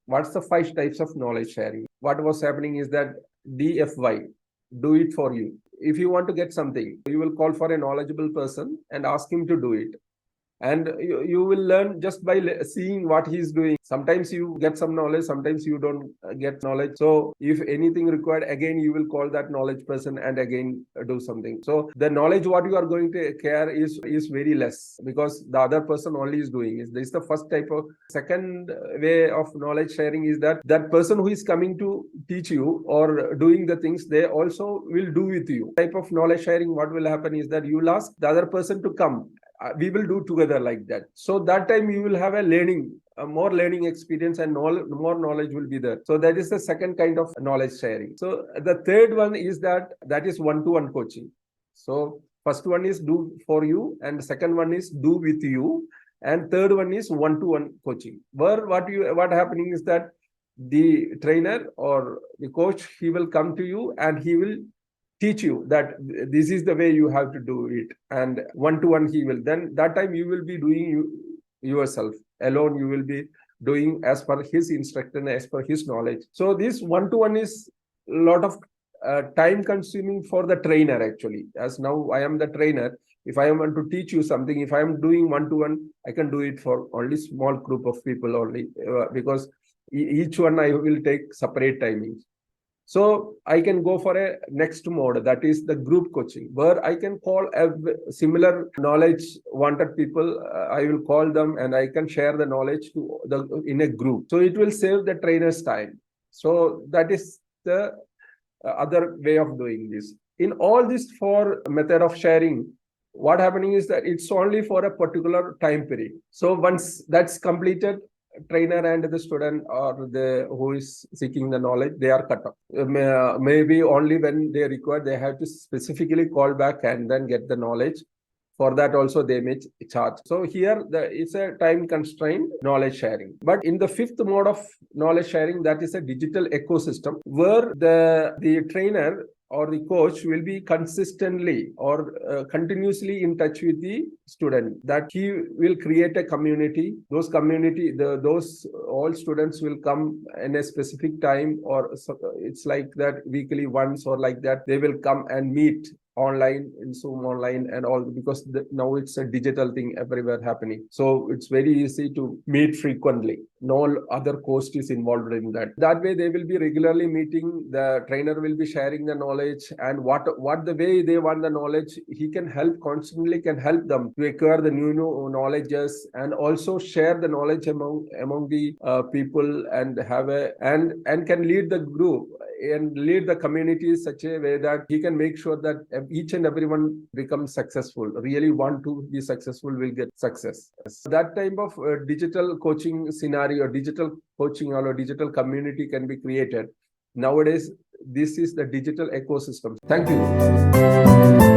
What's the 5 types of knowledge sharing? What was happening is that DFY, do it for you. If you want to get something, you will call for a knowledgeable person and ask him to do it. And you will learn just by seeing what he's doing. Sometimes you get some knowledge, sometimes you don't get knowledge. So if anything required, again you will call that knowledge person and again do something. So the knowledge what you are going to care is very less, because the other person only is doing it. This is the first type of. Second way of knowledge sharing is that person who is coming to teach you or doing the things, they also will do with you. Type of knowledge sharing, what will happen is that you will ask the other person to come, we will do together like that. So that time you will have a more learning experience, and more knowledge will be there. So that is the second kind of knowledge sharing. So the third one is that is one-to-one coaching. So first one is do for you, and second one is do with you, and third one is one-to-one coaching, where what happening is that the trainer or the coach, he will come to you and he will teach you that this is the way you have to do it, and one-to-one he will. Then that time you will be doing yourself alone. You will be doing as per his instruction, as per his knowledge. So this one-to-one is a lot of time consuming for the trainer actually. As now I am the trainer, if I want to teach you something, if I am doing one-to-one, I can do it for only small group of people only, because each one I will take separate timings. So I can go for a next mode, that is the group coaching, where I can call similar knowledge wanted people. I will call them and I can share the knowledge in a group. So it will save the trainer's time. So that is the other way of doing this. In all these 4 method of sharing, what happening is that it's only for a particular time period. So once that's completed, trainer and the student or the who is seeking the knowledge, they are cut off. Maybe only when they require, they have to specifically call back and then get the knowledge. For that also they may charge. So here it's a time constrained knowledge sharing. But in the 5th mode of knowledge sharing, that is a digital ecosystem, where the trainer or the coach will be consistently or continuously in touch with the student, that he will create a community. Those all students will come in a specific time, or it's like that weekly once, or like that they will come and meet online, in Zoom online and all, because now it's a digital thing everywhere happening. So it's very easy to meet frequently. No other cost is involved in that. That way they will be regularly meeting. The trainer will be sharing the knowledge, and what the way they want the knowledge, he can constantly help them to acquire the new knowledges, and also share the knowledge among the people, and and can lead the group and lead the community in such a way that he can make sure that each and everyone becomes successful. Really want to be successful will get success. That type of digital coaching scenario, digital coaching or digital community can be created. Nowadays, this is the digital ecosystem. Thank you.